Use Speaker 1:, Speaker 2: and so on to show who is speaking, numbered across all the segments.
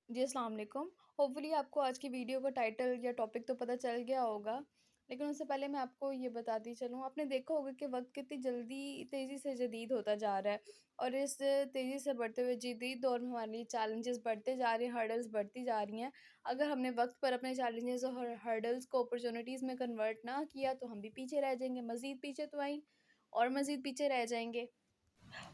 Speaker 1: जी, अस्सलाम वालेकुम। होपफुली आपको आज की वीडियो का टाइटल या टॉपिक तो पता चल गया होगा। लेकिन उससे पहले मैं आपको ये बताती चलूँ, आपने देखा होगा कि वक़्त कितनी जल्दी तेज़ी से जदीद होता जा रहा है और इस तेज़ी से बढ़ते हुए जदीद दौर में हमारे लिए चैलेंजेस बढ़ते जा रहे हैं, हर्डल्स बढ़ती जा रही हैं। अगर हमने वक़्त पर अपने चैलेंजेस और हर्डल्स को अपॉर्च्युनिटीज़ में कन्वर्ट ना किया, तो हम भी पीछे रह जाएँगे, मज़ीद पीछे तो आएँ और मज़ीद पीछे रह जाएँगे।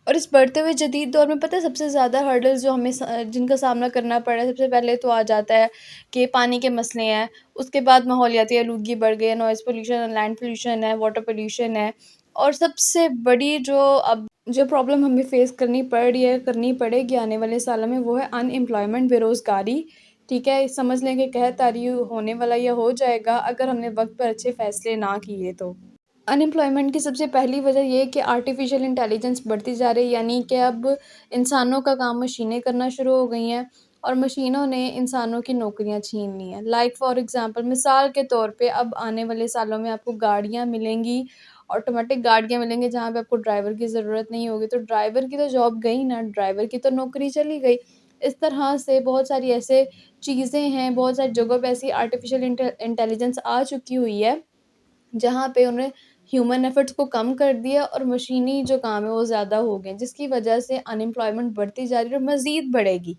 Speaker 1: और इस बढ़ते हुए जदीद दौर में पता है सबसे ज़्यादा हर्डल्स जो हमें जिनका सामना करना पड़ा है, सबसे पहले तो आ जाता है कि पानी के मसले हैं, उसके बाद माहौलियाती आलूदगी बढ़ गई है, नॉइज़ पॉल्यूशन, लैंड पॉल्यूशन है, वाटर पॉल्यूशन है और सबसे बड़ी जो प्रॉब्लम हमें फ़ेस करनी पड़ रही है, करनी पड़ेगी आने वाले सालों में, वो है अनएम्प्लॉयमेंट, बेरोज़गारी। ठीक है? समझ लें कि कहत आ रही हूँ होने वाला या हो जाएगा अगर हमने वक़्त पर अच्छे फ़ैसले ना किए तो। अनएम्प्लॉयमेंट की सबसे पहली वजह ये है कि आर्टिफ़िशियल इंटेलिजेंस बढ़ती जा रही है, यानी कि अब इंसानों का काम मशीनें करना शुरू हो गई हैं और मशीनों ने इंसानों की नौकरियाँ छीन ली हैं। लाइक फ़ॉर एग्ज़ाम्पल मिसाल के तौर पे अब आने वाले सालों में आपको गाड़ियाँ मिलेंगी, ऑटोमेटिक गाड़ियाँ मिलेंगी जहाँ पे आपको ड्राइवर की ज़रूरत नहीं होगी, तो ड्राइवर की तो जॉब गई ना, ड्राइवर की तो नौकरी चली गई। इस तरह से बहुत सारी ऐसे चीज़ें हैं, बहुत सारी जगहों पे ऐसी आर्टिफ़िशियल इंटेलिजेंस आ चुकी हुई है जहाँ पे उन्हें ह्यूमन एफर्ट्स को कम कर दिया और मशीनी जो काम है वो ज़्यादा हो गए, जिसकी वजह से अनएम्प्लॉयमेंट बढ़ती जा रही है और मज़ीद बढ़ेगी।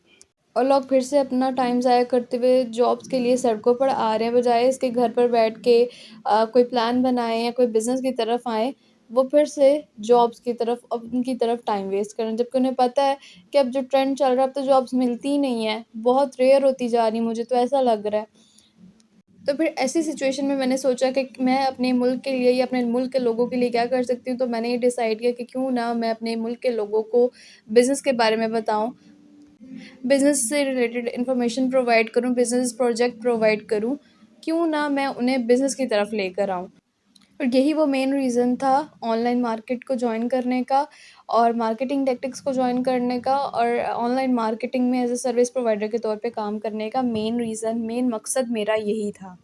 Speaker 1: और लोग फिर से अपना टाइम ज़ाया करते हुए जॉब्स के लिए सड़कों पर आ रहे हैं, बजाए इसके घर पर बैठ के कोई प्लान बनाएँ या कोई बिज़नेस की तरफ आएँ, वो फिर से जॉब्स की तरफ उनकी तरफ टाइम वेस्ट करें। जबकि उन्हें पता है कि अब जो ट्रेंड चल रहा है, अब तो जॉब्स मिलती ही नहीं है, बहुत रेयर होती जा रही है, मुझे तो ऐसा लग रहा है। तो फिर ऐसी सिचुएशन में मैंने सोचा कि मैं अपने मुल्क के लिए या अपने मुल्क के लोगों के लिए क्या कर सकती हूँ, तो मैंने ये डिसाइड किया कि क्यों ना मैं अपने मुल्क के लोगों को बिज़नेस के बारे में बताऊँ, बिज़नेस से रिलेटेड इन्फॉर्मेशन प्रोवाइड करूँ, बिज़नेस प्रोजेक्ट प्रोवाइड करूँ, क्यों ना मैं उन्हें बिज़नेस की तरफ लेकर आऊँ। और यही वो मेन रीज़न था ऑनलाइन मार्केट को जॉइन करने का और मार्केटिंग टैक्टिक्स को जॉइन करने का और ऑनलाइन मार्केटिंग में एज़ अ सर्विस प्रोवाइडर के तौर पे काम करने का मेन मकसद मेरा यही था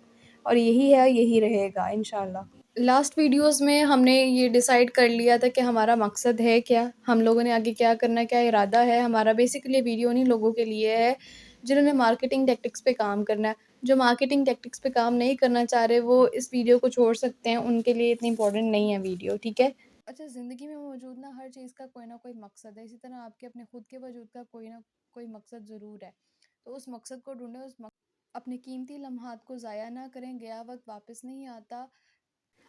Speaker 1: और यही है, यही रहेगा इंशाल्लाह। लास्ट वीडियोस में हमने ये डिसाइड कर लिया था कि हमारा मकसद है क्या, हम लोगों ने आगे क्या करना है, क्या इरादा है हमारा। बेसिकली वीडियो उन्हीं लोगों के लिए है जिन्होंने मार्केटिंग टैक्टिक्स पे काम करना है। जो मार्केटिंग टैक्टिक्स पे काम नहीं करना चाह रहे वो इस वीडियो को छोड़ सकते हैं, उनके लिए इतनी इंपॉर्टेंट नहीं है वीडियो, ठीक है। अच्छा, ज़िंदगी में मौजूद ना हर चीज़ का कोई ना कोई मकसद है, इसी तरह आपके अपने खुद के वजूद का कोई ना कोई मकसद ज़रूर है। तो उस मकसद को ढूंढें, अपने कीमती लम्हात को ज़ाया ना करें, गया वक्त वापस नहीं आता।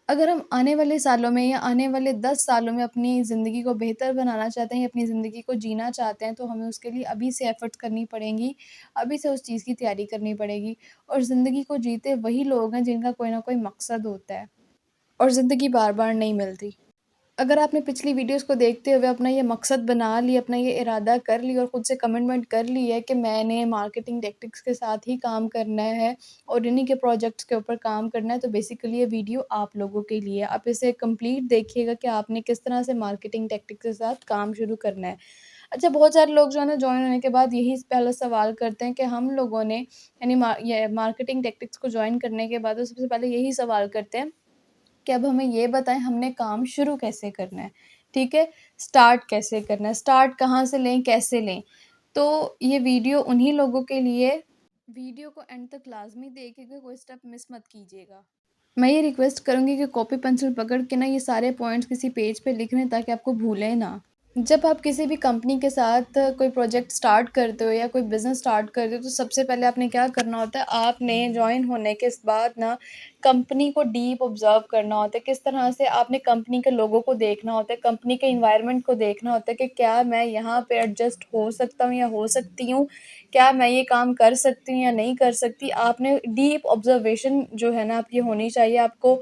Speaker 1: अगर हम आने वाले सालों में या आने वाले 10 सालों में अपनी ज़िंदगी को बेहतर बनाना चाहते हैं या अपनी ज़िंदगी को जीना चाहते हैं, तो हमें उसके लिए अभी से एफ़र्ट्स करनी पड़ेंगी, अभी से उस चीज़ की तैयारी करनी पड़ेगी और ज़िंदगी को जीते वही लोग हैं जिनका कोई ना कोई मकसद होता है और ज़िंदगी बार-बार नहीं मिलती। अगर आपने पिछली वीडियोज़ को देखते हुए अपना ये मकसद बना लिया, अपना ये इरादा कर लिया और खुद से कमिटमेंट कर ली है कि मैंने मार्केटिंग टैक्टिक्स के साथ ही काम करना है और इन्हीं के प्रोजेक्ट्स के ऊपर काम करना है, तो बेसिकली ये वीडियो आप लोगों के लिए है। आप इसे कंप्लीट देखिएगा कि आपने किस तरह से मार्केटिंग टैक्टिक्स के साथ काम शुरू करना है। अच्छा, बहुत सारे लोग जो है ना जॉइन होने के बाद यही पहला सवाल करते हैं कि हम लोगों ने यानी ये मार्केटिंग टैक्टिक्स को जॉइन करने के बाद वो सबसे पहले यही सवाल करते हैं कि अब हमें ये बताएँ हमने काम शुरू कैसे करना है, ठीक है? स्टार्ट कैसे करना है, स्टार्ट कहाँ से लें, कैसे लें? तो ये वीडियो उन्हीं लोगों के लिए। वीडियो को एंड तक लाज़मी देखिएगा, कोई स्टेप मिस मत कीजिएगा। मैं ये रिक्वेस्ट करूँगी कि कॉपी पेंसिल पकड़ के ना ये सारे पॉइंट्स किसी पेज पे लिख लें ताकि आपको भूलें ना। जब आप किसी भी कंपनी के साथ कोई प्रोजेक्ट स्टार्ट करते हो या कोई बिज़नेस स्टार्ट करते हो, तो सबसे पहले आपने क्या करना होता है, आपने जॉइन होने के बाद ना कंपनी को डीप ऑब्ज़र्व करना होता है। किस तरह से आपने कंपनी के लोगों को देखना होता है, कंपनी के एनवायरनमेंट को देखना होता है कि क्या मैं यहाँ पे एडजस्ट हो सकता हूँ या हो सकती हूँ? क्या मैं ये काम कर सकती हूँ या नहीं कर सकती? आपने डीप ऑब्ज़र्वेशन जो है ना आपकी होनी चाहिए। आपको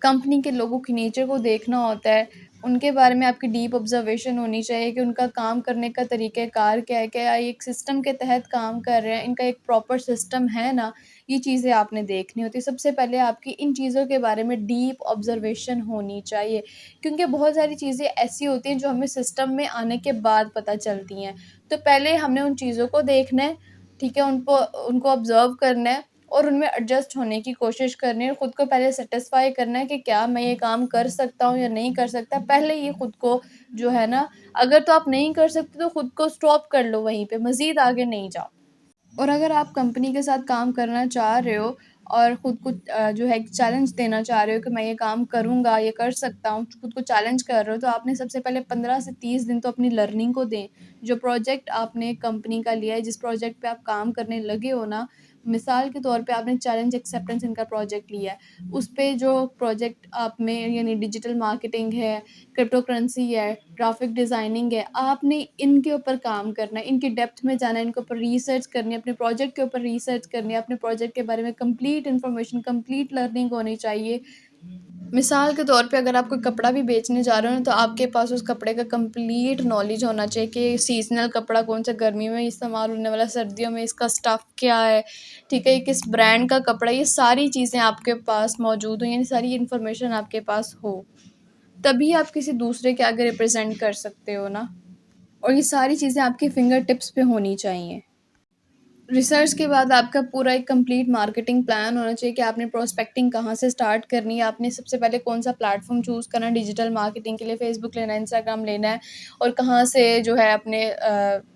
Speaker 1: कंपनी के लोगों की नेचर को देखना होता है, उनके बारे में आपकी डीप ऑब्ज़र्वेशन होनी चाहिए कि उनका काम करने का तरीक़ाकार क्या है? क्या ये एक सिस्टम के तहत काम कर रहे हैं? इनका एक प्रॉपर सिस्टम है ना? ये चीज़ें आपने देखनी होती है। सबसे पहले आपकी इन चीज़ों के बारे में डीप ऑब्ज़र्वेशन होनी चाहिए, क्योंकि बहुत सारी चीज़ें ऐसी होती हैं जो हमें सिस्टम में आने के बाद पता चलती हैं। तो पहले हमने उन चीज़ों को देखना है, ठीक है? उनको उनको ऑब्ज़र्व करना है और उनमें एडजस्ट होने की कोशिश करनी है। खुद को पहले सैटिस्फ़ाई करना है कि क्या मैं ये काम कर सकता हूँ या नहीं कर सकता। पहले ये खुद को जो है ना, अगर तो आप नहीं कर सकते तो खुद को स्टॉप कर लो वहीं पे, मज़ीद आगे नहीं जाओ। और अगर आप कंपनी के साथ काम करना चाह रहे हो और खुद को जो है एक चैलेंज देना चाह रहे हो कि मैं ये काम करूँगा, ये कर सकता हूँ, खुद को चैलेंज कर रहे हो, तो आपने सबसे पहले 15 से 30 दिन तो अपनी लर्निंग को दें। जो प्रोजेक्ट आपने कंपनी का लिया है, जिस प्रोजेक्ट पे आप काम करने लगे हो ना, मिसाल के तौर पे आपने चैलेंज एक्सेप्टेंस इनका प्रोजेक्ट लिया है, उस पे जो प्रोजेक्ट आप में यानी डिजिटल मार्केटिंग है, क्रिप्टो करेंसी है, ग्राफिक डिज़ाइनिंग है, आपने इनके ऊपर काम करना है, इनकी डेप्थ में जाना है, इनके ऊपर रिसर्च करनी है, अपने प्रोजेक्ट के ऊपर रिसर्च करनी है, अपने प्रोजेक्ट के बारे में कंप्लीट इन्फॉर्मेशन, कंप्लीट लर्निंग होनी चाहिए। मिसाल के तौर पे अगर आप कोई कपड़ा भी बेचने जा रहे हो ना, तो आपके पास उस कपड़े का कंप्लीट नॉलेज होना चाहिए कि सीज़नल कपड़ा कौन-सा गर्मी में इस्तेमाल होने वाला, सर्दियों में इसका स्टफ़ क्या है, ठीक है? ये किस ब्रांड का कपड़ा है, ये सारी चीज़ें आपके पास मौजूद हो, यानी सारी इन्फॉर्मेशन आपके पास हो। तभी आप किसी दूसरे के आगे रिप्रेज़ेंट कर सकते हो ना, और ये सारी चीज़ें आपके फिंगर टिप्स पे होनी चाहिए। रिसर्च के बाद आपका पूरा एक कंप्लीट मार्केटिंग प्लान होना चाहिए कि आपने प्रोस्पेक्टिंग कहाँ से स्टार्ट करनी है, आपने सबसे पहले कौन-सा प्लेटफ़ॉर्म चूज़ करना है डिजिटल मार्केटिंग के लिए, फ़ेसबुक लेना है, इंस्टाग्राम लेना है और कहाँ से जो है अपने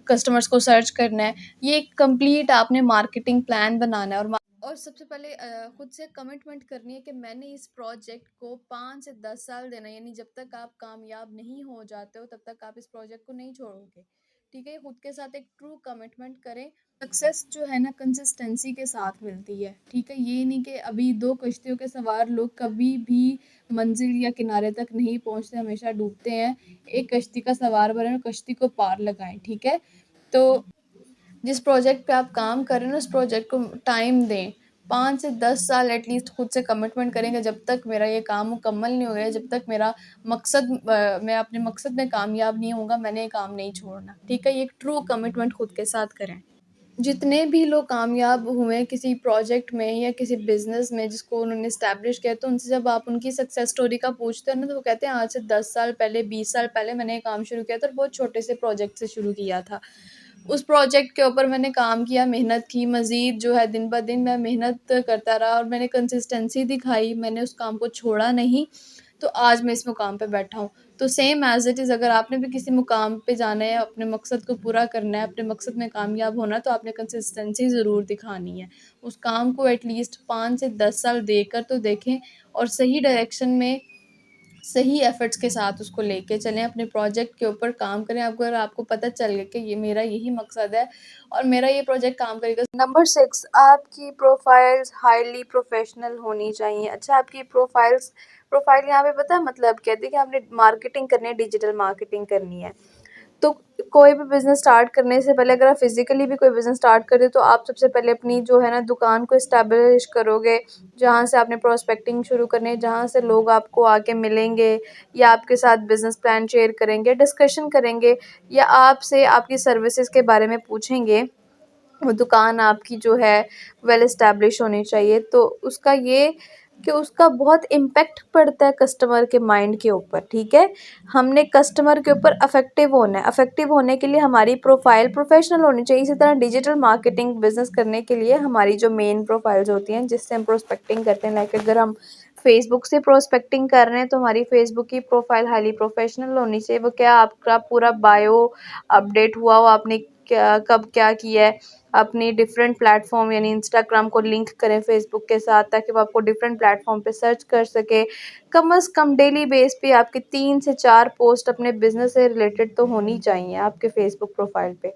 Speaker 1: कस्टमर्स को सर्च करना है। ये एक कंप्लीट आपने मार्केटिंग प्लान बनाना है और सबसे पहले खुद से कमिटमेंट करनी है कि मैंने इस प्रोजेक्ट को 5 से 10 साल देना है, यानी जब तक आप कामयाब नहीं हो जाते हो तब तक आप इस प्रोजेक्ट को नहीं छोड़ोगे। ठीक है? खुद के साथ एक ट्रू कमिटमेंट करें। सक्सेस जो है ना कंसिस्टेंसी के साथ मिलती है। ठीक है? ये नहीं कि अभी 2 कश्तियों के सवार लोग कभी भी मंज़िल या किनारे तक नहीं पहुँचते, हमेशा डूबते हैं। एक कश्ती का सवार बनें और कश्ती को पार लगाएँ। ठीक है? तो जिस प्रोजेक्ट पे आप काम कर रहे हो ना, उस प्रोजेक्ट को टाइम दें। 5 से 10 साल एटलीस्ट खुद से कमिटमेंट करेंगे जब तक मेरा ये काम मुकम्मल नहीं हो गया, जब तक मेरा मैं अपने मकसद में कामयाब नहीं होऊँगा, मैंने ये काम नहीं छोड़ना। ठीक है? ये एक ट्रू कमिटमेंट खुद के साथ करें। जितने भी लोग कामयाब हुए हैं किसी प्रोजेक्ट में या किसी बिज़नेस में जिसको उन्होंने एस्टैब्लिश किया, तो उनसे जब आप उनकी सक्सेस स्टोरी का पूछते हो ना, तो वो कहते हैं आज से 10 साल पहले, 20 साल पहले मैंने ये काम शुरू किया था और बहुत छोटे से प्रोजेक्ट से शुरू किया था। उस प्रोजेक्ट के ऊपर मैंने काम किया, मेहनत की, मज़ीद जो है दिन-ब-दिन मैं मेहनत करता रहा और मैंने कंसिस्टेंसी दिखाई, मैंने उस काम को छोड़ा नहीं, तो आज मैं इस मुकाम पे बैठा हूँ। तो सेम एज़ इट इज़ अगर आपने भी किसी मुकाम पे जाना है, अपने मकसद को पूरा करना है, अपने मकसद में कामयाब होना है, तो आपने कंसिस्टेंसी ज़रूर दिखानी है। उस काम को एटलीस्ट 5 से 10 साल देकर तो देखें और सही डायरेक्शन में सही एफर्ट्स के साथ उसको लेके चलें, अपने प्रोजेक्ट के ऊपर काम करें। अगर आपको पता चल गया कि ये मेरा यही मकसद है और मेरा ये प्रोजेक्ट काम करेगा। नंबर 6, आपकी प्रोफाइल्स हाईली प्रोफेशनल होनी चाहिए। अच्छा, आपकी प्रोफाइल यहाँ पे पता है मतलब क्या है? देखिए, आपने मार्केटिंग करनी है, डिजिटल मार्केटिंग करनी है, तो कोई भी बिज़नेस स्टार्ट करने से पहले अगर आप फिज़िकली भी कोई बिज़नेस स्टार्ट कर रहे हो, तो आप सबसे पहले अपनी जो है ना दुकान को एस्टेब्लिश करोगे, जहाँ से आपने प्रोस्पेक्टिंग शुरू करनी है, जहाँ से लोग आपको आके मिलेंगे या आपके साथ बिज़नेस प्लान शेयर करेंगे, डिस्कशन करेंगे या आपसे आपकी सर्विसेज के बारे में पूछेंगे। वो दुकान आपकी जो है वेल एस्टेब्लिश होनी चाहिए, तो उसका ये कि उसका बहुत इम्पैक्ट पड़ता है कस्टमर के माइंड के ऊपर। ठीक है? हमने कस्टमर के ऊपर अफेक्टिव होना है, अफेक्टिव होने के लिए हमारी प्रोफाइल प्रोफेशनल होनी चाहिए। इसी तरह डिजिटल मार्केटिंग बिजनेस करने के लिए हमारी जो मेन प्रोफाइल्स होती हैं जिससे हम प्रोस्पेक्टिंग करते हैं, लाइक अगर हम फेसबुक से प्रोस्पेक्टिंग कर रहे हैं तो हमारी फेसबुक की प्रोफाइल हाईली प्रोफेशनल होनी चाहिए। वो क्या, आपका पूरा बायो अपडेट हुआ हो, आपने क्या कब क्या किया है, अपनी डिफरेंट प्लेटफॉर्म यानी इंस्टाग्राम को लिंक करें फेसबुक के साथ, ताकि वो आपको डिफरेंट प्लेटफॉर्म पे सर्च कर सके। कम से कम डेली बेस पे आपकी 3 से 4 पोस्ट अपने बिजनेस से रिलेटेड तो होनी चाहिए आपके फेसबुक प्रोफाइल पे।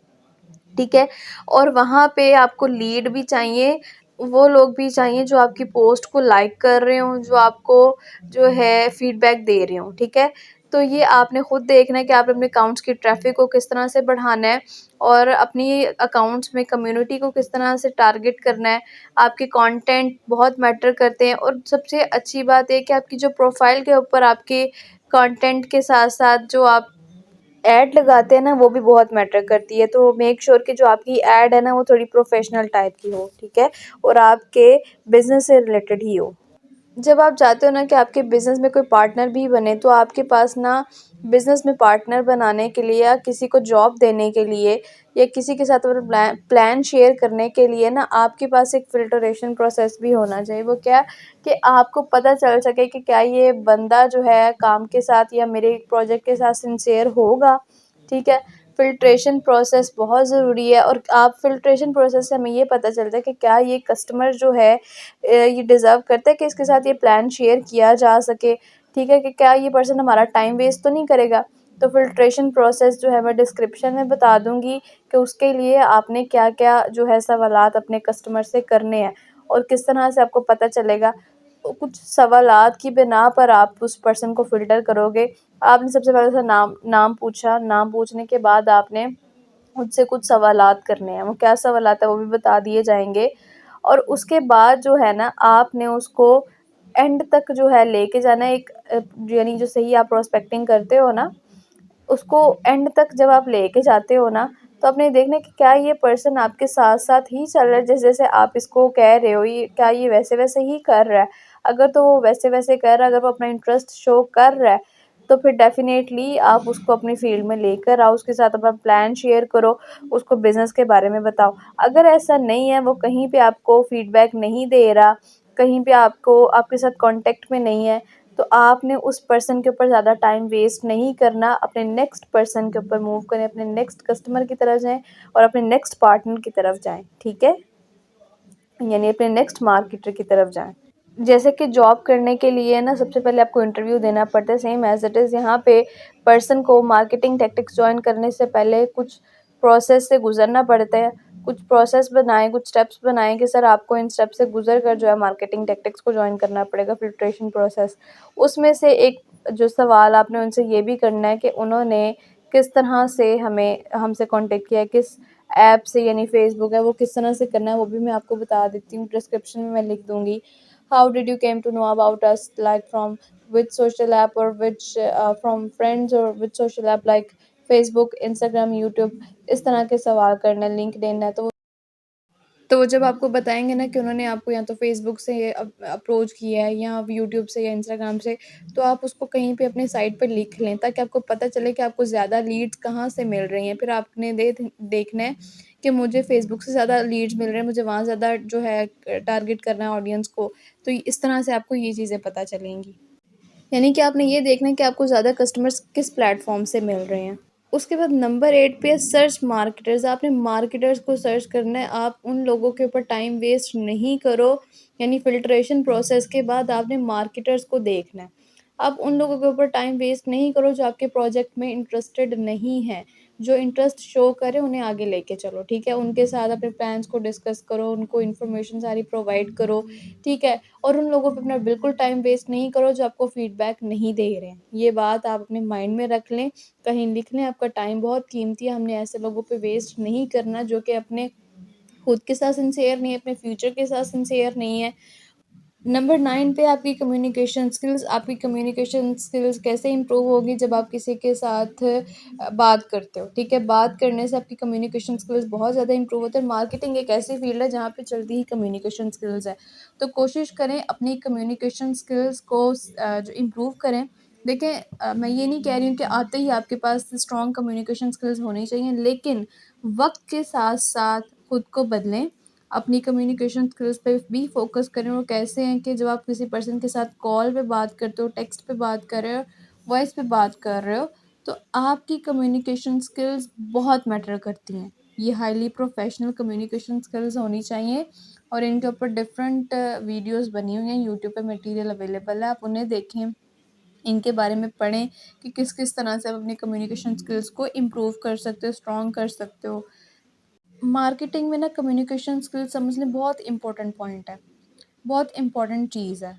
Speaker 1: ठीक है? और वहाँ पे आपको लीड भी चाहिए, वो लोग भी चाहिए जो आपकी पोस्ट को लाइक कर रहे हों, जो आपको जो है फीडबैक दे रहे हों। ठीक है? तो ये आपने खुद देखना है कि आपने अपने अकाउंट्स की ट्रैफिक को किस तरह से बढ़ाना है और अपनी अकाउंट्स में कम्युनिटी को किस तरह से टारगेट करना है। आपके कंटेंट बहुत मैटर करते हैं और सबसे अच्छी बात ये कि आपकी जो प्रोफाइल के ऊपर आपके कंटेंट के साथ-साथ जो आप ऐड लगाते हैं ना, वो भी बहुत मैटर करती है। तो मेक श्योर कि जो आपकी ऐड है ना, वो थोड़ी प्रोफेशनल टाइप की हो। ठीक है? और आपके बिज़नेस से रिलेटेड ही हो। जब आप चाहते हो ना कि आपके बिज़नेस में कोई पार्टनर भी बने, तो आपके पास ना बिज़नेस में पार्टनर बनाने के लिए या किसी को जॉब देने के लिए या किसी के साथ अपना प्लान शेयर करने के लिए ना आपके पास एक फ़िल्टरेशन प्रोसेस भी होना चाहिए। वो क्या, कि आपको पता चल सके कि क्या ये बंदा जो है काम के साथ या मेरे प्रोजेक्ट के साथ सिंसियर होगा। ठीक है? फ़िल्ट्रेशन प्रोसेस बहुत ज़रूरी है और आप फ़िल्ट्रेशन प्रोसेस से हमें ये पता चलता है कि क्या ये कस्टमर जो है ये डिज़र्व करता है कि इसके साथ ये प्लान शेयर किया जा सके, ठीक है? कि क्या ये पर्सन हमारा टाइम वेस्ट तो नहीं करेगा? तो फ़िल्ट्रेशन प्रोसेस जो है मैं डिस्क्रिप्शन में बता दूँगी कि उसके लिए आपने क्या-क्या जो है सवालात अपने कस्टमर से करने हैं और किस तरह से आपको पता चलेगा। तो कुछ सवालात की बिना पर आप उस पर्सन को फ़िल्टर करोगे। आपने सबसे पहले उसका नाम नाम पूछा, नाम पूछने के बाद आपने मुझसे कुछ सवालात करने हैं, वो क्या सवालात है वो भी बता दिए जाएँगे और उसके बाद जो है ना आपने उसको एंड तक जो है लेके जाना है एक यानी जो सही आप प्रोस्पेक्टिंग करते हो ना, उसको एंड तक जब आप लेके जाते हो ना, तो आपने देखना है कि क्या ये पर्सन आपके साथ-साथ ही चल रहा है, जैसे-जैसे आप इसको कह रहे हो, ये क्या ये वैसे-वैसे ही कर रहा है? अगर तो वो वैसे-वैसे कर रहा है, अगर वो अपना इंटरेस्ट शो कर रहा है, तो फिर डेफ़िनेटली आप उसको अपनी फ़ील्ड में लेकर आओ, उसके साथ अपना प्लान शेयर करो, उसको बिज़नेस के बारे में बताओ। अगर ऐसा नहीं है, वो कहीं पे आपको फ़ीडबैक नहीं दे रहा, कहीं पे आपको आपके साथ कॉन्टैक्ट में नहीं है, तो आपने उस पर्सन के ऊपर ज़्यादा टाइम वेस्ट नहीं करना, अपने नेक्स्ट पर्सन के ऊपर मूव करें, अपने नेक्स्ट कस्टमर की तरफ जाएँ और अपने नेक्स्ट पार्टनर की तरफ जाएँ, ठीक है? यानी अपने नेक्स्ट मार्केटर की तरफ जाएँ। जैसे कि जॉब करने के लिए ना सबसे पहले आपको इंटरव्यू देना पड़ता है, सेम एज़ इट इज़ यहाँ पे पर्सन को मार्केटिंग टैक्टिक्स जॉइन करने से पहले कुछ प्रोसेस से गुज़रना पड़ता है। कुछ प्रोसेस बनाएँ, कुछ स्टेप्स बनाएँ कि सर आपको इन स्टेप से गुज़र कर जो है मार्केटिंग टैक्टिक्स को जॉइन करना पड़ेगा, फ़िल्ट्रेशन प्रोसेस। उसमें से एक जो सवाल आपने उनसे ये भी करना है कि उन्होंने किस तरह से हमें हमसे कॉन्टैक्ट किया है, किस ऐप से यानी फ़ेसबुक है वो किस तरह से करना है वो भी मैं आपको बता देती हूँ, डिस्क्रिप्शन में मैं लिख दूँगी। How did you came to know about us, like from which social app or which from friends or which social app like Facebook, Instagram, YouTube इस तरह के सवाल करना है, लिंक्डइन है तो वो जब आपको बताएँगे ना कि उन्होंने आपको या तो फ़ेसबुक से अप्रोच किया है या यूट्यूब से या इंस्टाग्राम से, तो आप उसको कहीं पे अपनी साइट पे लिख लें ताकि आपको पता चले कि आपको ज़्यादा लीड्स कहाँ से मिल रही हैं। फिर आपने देखना है कि मुझे फ़ेसबुक से ज़्यादा लीड्स मिल रहे हैं, मुझे वहाँ ज़्यादा जो है टारगेट करना है ऑडियंस को। तो इस तरह से आपको ये चीज़ें पता चलेंगी। यानी कि आपने ये देखना है कि आपको ज़्यादा कस्टमर्स किस प्लेटफ़ॉर्म से मिल रहे हैं। उसके बाद नंबर 8 पे है सर्च मार्केटर्स। आपने मार्केटर्स को सर्च करना है, आप उन लोगों के ऊपर टाइम वेस्ट नहीं करो, यानी फ़िल्ट्रेशन प्रोसेस के बाद आपने मार्केटर्स को देखना है। आप उन लोगों के ऊपर टाइम वेस्ट नहीं करो जो आपके प्रोजेक्ट में इंटरेस्टेड नहीं हैं। जो इंटरेस्ट शो करें उन्हें आगे लेके चलो, ठीक है? उनके साथ अपने प्लान्स को डिस्कस करो, उनको इन्फॉर्मेशन सारी प्रोवाइड करो, ठीक है? और उन लोगों पे अपना बिल्कुल टाइम वेस्ट नहीं करो जो आपको फ़ीडबैक नहीं दे रहे हैं। ये बात आप अपने माइंड में रख लें, कहीं लिख लें, आपका टाइम बहुत कीमती है, हमने ऐसे लोगों पे वेस्ट नहीं करना जो कि अपने खुद के साथ सिंसियर नहीं है, अपने फ्यूचर के साथ सिंसियर नहीं है। नंबर 9 पे आपकी कम्युनिकेशन स्किल्स कैसे इम्प्रूव होगी जब आप किसी के साथ बात करते हो, ठीक है? बात करने से आपकी कम्युनिकेशन स्किल्स बहुत ज़्यादा इम्प्रूव होते हैं। मार्केटिंग एक ऐसी फ़ील्ड है जहाँ पे चलती ही कम्युनिकेशन स्किल्स है। तो कोशिश करें अपनी कम्युनिकेशन स्किल्स को जो इम्प्रूव करें। देखें मैं ये नहीं कह रही हूँ कि आते ही आपके पास स्ट्रॉन्ग कम्युनिकेशन स्किल्स होनी चाहिए, लेकिन वक़्त के साथ-साथ खुद को बदलें। अपनी कम्युनिकेशन स्किल्स पे भी फ़ोकस करें और कैसे हैं कि जब आप किसी पर्सन के साथ कॉल पे बात करते हो, टेक्स्ट पे बात कर रहे हो, वॉइस पे बात कर रहे हो, तो आपकी कम्युनिकेशन स्किल्स बहुत मैटर करती हैं। ये हाईली प्रोफ़ेशनल कम्युनिकेशन स्किल्स होनी चाहिए और इनके ऊपर डिफरेंट वीडियोज़ बनी हुई हैं, यूट्यूब पे मटीरियल अवेलेबल है, आप उन्हें देखें, इनके बारे में पढ़ें कि किस-किस तरह से आप अपनी कम्युनिकेशन स्किल्स को इम्प्रूव कर सकते हो, स्ट्रॉन्ग कर सकते हो। मार्केटिंग में ना कम्युनिकेशन स्किल्स समझने बहुत इम्पोर्टेंट पॉइंट है, बहुत इम्पोर्टेंट चीज़ है।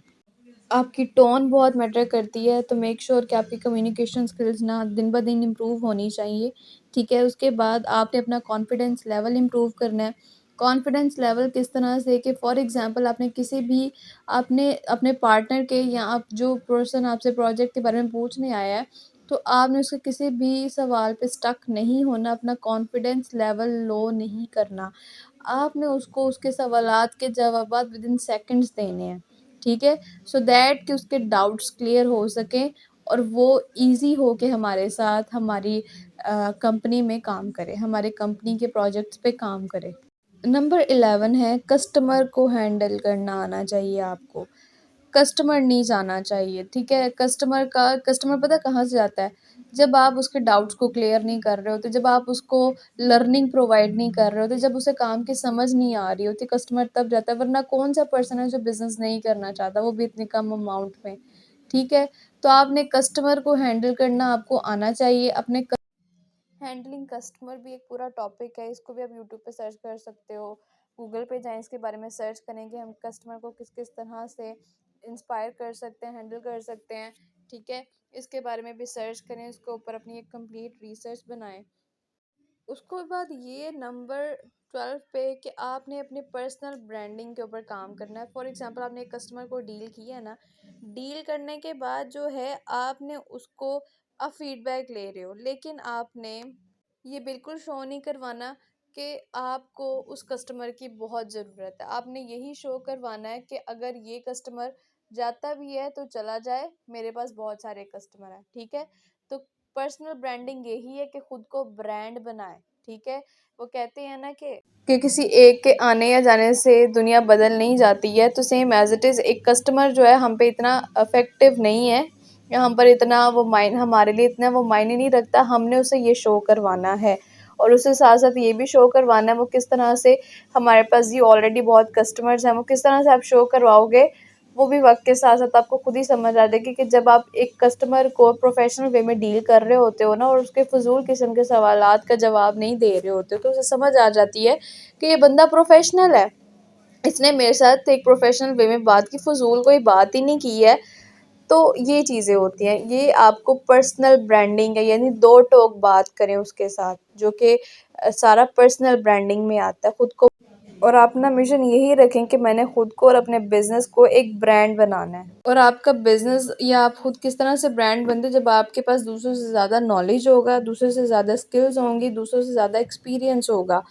Speaker 1: आपकी टोन बहुत मैटर करती है, तो मेक श्योर कि आपकी कम्युनिकेशन स्किल्स ना दिन-ब-दिन इम्प्रूव होनी चाहिए, ठीक है? उसके बाद आपने अपना कॉन्फिडेंस लेवल इम्प्रूव करना है। कॉन्फिडेंस लेवल किस तरह से कि फॉर एग्ज़ाम्पल आपने अपने पार्टनर के या आप जो पर्सन आपसे प्रोजेक्ट के बारे में पूछने आया है, तो आपने उसके किसी भी सवाल पे स्टक नहीं होना, अपना कॉन्फिडेंस लेवल लो नहीं करना। आपने उसको उसके सवालात के जवाबात विदिन सेकंड्स देने हैं, ठीक है? सो दैट कि उसके डाउट्स क्लियर हो सकें और वो ईज़ी हो के हमारे साथ हमारी कंपनी में काम करे, हमारे कंपनी के प्रोजेक्ट्स पे काम करे। नंबर 11 है कस्टमर को हैंडल करना आना चाहिए आपको। कस्टमर नहीं जाना चाहिए, ठीक है? कस्टमर पता है कहाँ से आता है? जब आप उसके डाउट्स को क्लियर नहीं कर रहे होते, जब आप उसको लर्निंग प्रोवाइड नहीं कर रहे होते, जब उसे काम की समझ नहीं आ रही होती, कस्टमर तब जाता है। वरना कौन सा पर्सन है जो बिज़नेस नहीं करना चाहता, वो भी इतनी कम अमाउंट में, ठीक है? तो आपने कस्टमर को हैंडल करना आपको आना चाहिए। अपने हैंडलिंग कस्टमर भी एक पूरा टॉपिक है, इसको भी आप यूट्यूब पे सर्च कर सकते हो, गूगल पे जाएँ, इसके बारे में सर्च करें कि हम कस्टमर को किस-किस तरह से इंस्पायर कर सकते हैं, हैंडल कर सकते हैं, ठीक है? इसके बारे में भी सर्च करें, उसके ऊपर अपनी एक कंप्लीट रिसर्च बनाएँ। उसके बाद ये नंबर 12 पे कि आपने अपने पर्सनल ब्रांडिंग के ऊपर काम करना है। फॉर एग्ज़ाम्पल आपने एक कस्टमर को डील किया है ना, डील करने के बाद जो है आपने उसको आप फीडबैक ले रहे हो, लेकिन आपने ये बिल्कुल शो नहीं करवाना कि आपको उस कस्टमर की बहुत ज़रूरत है। आपने यही शो करवाना है कि अगर ये कस्टमर जाता भी है तो चला जाए, मेरे पास बहुत सारे कस्टमर हैं, ठीक है? तो पर्सनल ब्रांडिंग यही है कि खुद को ब्रांड बनाए, ठीक है? वो कहते हैं ना कि किसी एक के आने या जाने से दुनिया बदल नहीं जाती है, तो सेम एज़ इट इज़ एक कस्टमर जो है हम पे इतना इफ़ेक्टिव नहीं है, यहाँ पर इतना वो मायने हमारे लिए इतना वो मायने नहीं रखता, हमने उसे ये शो करवाना है। और उसके साथ-साथ ये भी शो करवाना है वो किस तरह से हमारे पास जी ऑलरेडी बहुत कस्टमर्स हैं, वो किस तरह से आप शो करवाओगे, वो भी वक़्त के साथ-साथ आपको खुद ही समझ आ जाएगी कि जब आप एक कस्टमर को प्रोफ़ेशनल वे में डील कर रहे होते हो ना और उसके फ़िज़ूल किस्म के सवालात का जवाब नहीं दे रहे होते हो, तो उसे समझ आ जाती है कि ये बंदा प्रोफ़ेशनल है। इसने मेरे साथ एक प्रोफ़ेशनल वे में बात की, फ़िज़ूल कोई बात ही नहीं की है। तो ये चीज़ें होती हैं, ये आपको पर्सनल ब्रांडिंग है, यानी दो टोक बात करें उसके साथ, जो कि सारा पर्सनल ब्रांडिंग में आता है। खुद को और अपना मिशन यही रखें कि मैंने खुद को और अपने बिजनेस को एक ब्रांड बनाना है। और आपका बिजनेस या आप खुद किस तरह से ब्रांड बनते हैं, जब आपके पास दूसरों से ज़्यादा नॉलेज होगा, दूसरों से ज़्यादा स्किल्स होंगी, दूसरों से ज़्यादा एक्सपीरियंस होगा,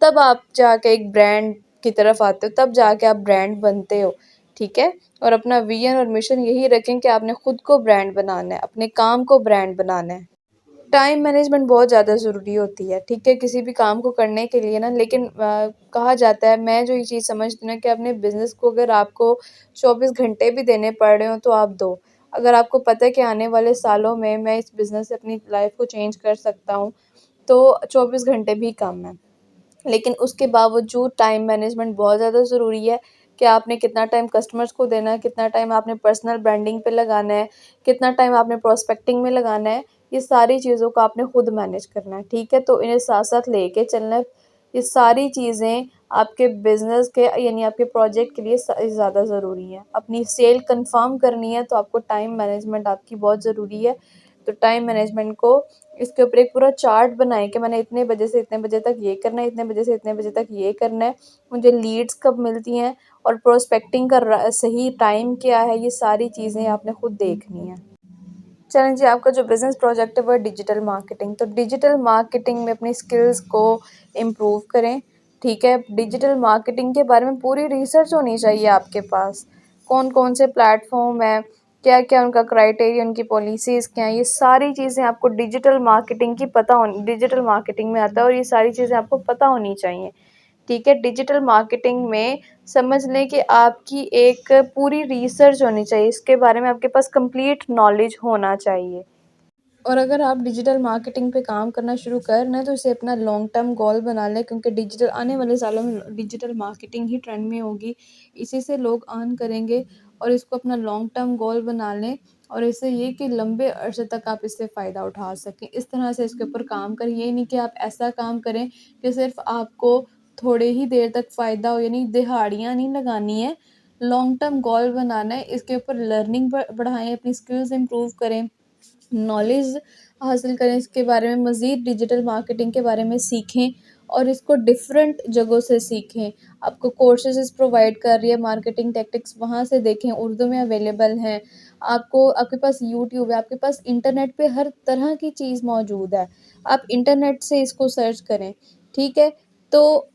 Speaker 1: तब आप जाके एक ब्रांड की तरफ आते हो, तब जाके आप ब्रांड बनते हो, ठीक है? और अपना विजन और मिशन यही रखें कि आपने खुद को ब्रांड बनाना है, अपने काम को ब्रांड बनाना है। टाइम मैनेजमेंट बहुत ज़्यादा ज़रूरी होती है, ठीक है? किसी भी काम को करने के लिए ना, लेकिन कहा जाता है, मैं जो ये चीज़ समझती हूँ ना, कि अपने बिज़नेस को अगर आपको 24 घंटे भी देने पड़ रहे हो तो आप दो। अगर आपको पता है कि आने वाले सालों में मैं इस बिज़नेस से अपनी लाइफ़ को चेंज कर सकता हूँ, तो 24 घंटे भी कम है। लेकिन उसके बावजूद टाइम मैनेजमेंट बहुत ज़्यादा ज़रूरी है कि आपने कितना टाइम कस्टमर्स को देना है, कितना टाइम आपने पर्सनल ब्रांडिंग पे लगाना है, कितना टाइम आपने प्रोस्पेक्टिंग में लगाना है, ये सारी चीज़ों को आपने खुद मैनेज करना है, ठीक है? तो इन्हें साथ-साथ लेके चलना है। ये सारी चीज़ें आपके बिज़नेस के यानी आपके प्रोजेक्ट के लिए ज़्यादा ज़रूरी हैं। अपनी सेल कन्फर्म करनी है तो आपको टाइम मैनेजमेंट आपकी बहुत ज़रूरी है। तो टाइम मैनेजमेंट को इसके ऊपर एक पूरा चार्ट बनाएँ कि मैंने इतने बजे से इतने बजे तक ये करना है, इतने बजे से इतने बजे तक ये करना है, मुझे लीड्स कब मिलती हैं और प्रोस्पेक्टिंग का सही टाइम क्या है, ये सारी चीज़ें आपने खुद देखनी है। चलें जी, आपका जो बिज़नेस प्रोजेक्ट है वो है डिजिटल मार्केटिंग। तो डिजिटल मार्केटिंग में अपनी स्किल्स को इम्प्रूव करें, ठीक है? डिजिटल मार्केटिंग के बारे में पूरी रिसर्च होनी चाहिए आपके पास। कौन-कौन से प्लेटफ़ॉर्म हैं, क्या-क्या उनका क्राइटेरिया, उनकी पॉलिसीज़ क्या हैं, ये सारी चीज़ें आपको डिजिटल मार्केटिंग की पता होनी, डिजिटल मार्केटिंग में आता है और ये सारी चीज़ें आपको पता होनी चाहिए, ठीक है? डिजिटल मार्केटिंग में समझ लें कि आपकी एक पूरी रिसर्च होनी चाहिए, इसके बारे में आपके पास कंप्लीट नॉलेज होना चाहिए। और अगर आप डिजिटल मार्केटिंग पे काम करना शुरू कर रहे हैं तो इसे अपना लॉन्ग टर्म गोल बना लें, क्योंकि डिजिटल आने वाले सालों में डिजिटल मार्केटिंग ही ट्रेंड में होगी। इसी से लोग अर्न करेंगे और इसको अपना लॉन्ग टर्म गोल बना लें और इससे ये कि लंबे अरसे तक आप इससे फ़ायदा उठा सकें। इस तरह से इसके ऊपर काम करें, ये नहीं कि आप ऐसा काम करें कि सिर्फ़ आपको थोड़े ही देर तक फ़ायदा हो, यानी दिहाड़ियाँ नहीं लगानी है, लॉन्ग टर्म गोल बनाना है। इसके ऊपर लर्निंग बढ़ाएँ, अपनी स्किल्स इम्प्रूव करें, नॉलेज हासिल करें, इसके बारे में मज़ीद डिजिटल मार्केटिंग के बारे में सीखें और इसको डिफरेंट जगहों से सीखें। आपको कोर्सेज़ प्रोवाइड कर रही है मार्केटिंग टैक्टिक्स, वहाँ से देखें, उर्दू में अवेलेबल हैं। आपके पास यूट्यूब है, आपके पास इंटरनेट पे हर तरह की चीज़ मौजूद है। आप इंटरनेट से इसको सर्च करें, ठीक है? तो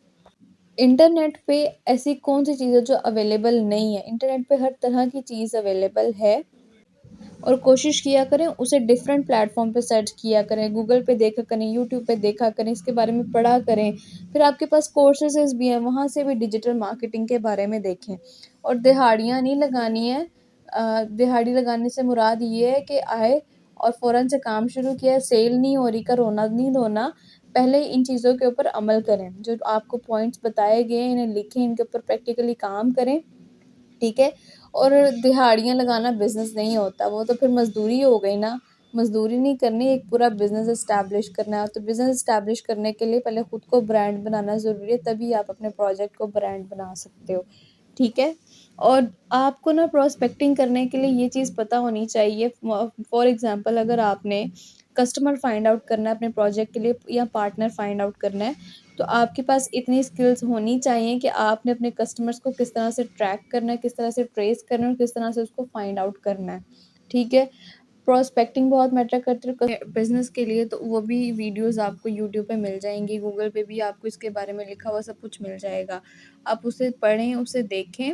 Speaker 1: इंटरनेट पे ऐसी कौन-सी चीज़ है जो अवेलेबल नहीं है? इंटरनेट पे हर तरह की चीज़ अवेलेबल है। और कोशिश किया करें उसे डिफरेंट प्लेटफ़ॉर्म पे सर्च किया करें, गूगल पे देखा करें, यूट्यूब पे देखा करें, इसके बारे में पढ़ा करें। फिर आपके पास कोर्सेज़ भी हैं, वहाँ से भी डिजिटल मार्केटिंग के बारे में देखें। और दिहाड़ियाँ नहीं लगानी है, दिहाड़ी लगाने से मुराद ये है कि आए और फ़ौरन से काम शुरू किया, सेल नहीं हो रही का रोना नहीं धोना, पहले इन चीज़ों के ऊपर अमल करें। जो आपको पॉइंट्स बताए गए हैं इन्हें लिखें, इनके ऊपर प्रैक्टिकली काम करें, ठीक है। और दिहाड़ियाँ लगाना बिज़नेस नहीं होता, वो तो फिर मज़दूरी हो गई ना। मज़दूरी नहीं करनी, एक पूरा बिज़नेस एस्टैब्लिश करना है। तो बिज़नेस एस्टैब्लिश करने के लिए पहले ख़ुद को ब्रांड बनाना ज़रूरी है, तभी आप अपने प्रोजेक्ट को ब्रांड बना सकते हो, ठीक है। और आपको ना प्रोस्पेक्टिंग करने के लिए ये चीज़ पता होनी चाहिए। फॉर एग्ज़ाम्पल अगर आपने कस्टमर फाइंड आउट करना है अपने प्रोजेक्ट के लिए या पार्टनर फाइंड आउट करना है, तो आपके पास इतनी स्किल्स होनी चाहिए कि आपने अपने कस्टमर्स को किस तरह से ट्रैक करना है, किस तरह से ट्रेस करना है और किस तरह से उसको फाइंड आउट करना है, ठीक है। प्रोस्पेक्टिंग बहुत मैटर करती है बिज़नेस के लिए, तो वो भी वीडियोज़ आपको यूट्यूब पे मिल जाएँगी, गूगल पे भी आपको इसके बारे में लिखा हुआ सब कुछ मिल जाएगा। आप उसे पढ़ें, उसे देखें।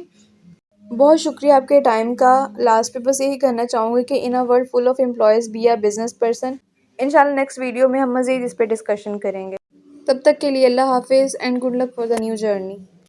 Speaker 1: बहुत शुक्रिया आपके टाइम का। लास्ट पे बस यही कहना चाहूँगी कि in a world full of employees be a business person. इंशाल्लाह नेक्स्ट वीडियो में हम मज़ीद इस पे डिस्कशन करेंगे। तब तक के लिए अल्लाह हाफ़िज़ and good luck for the new journey.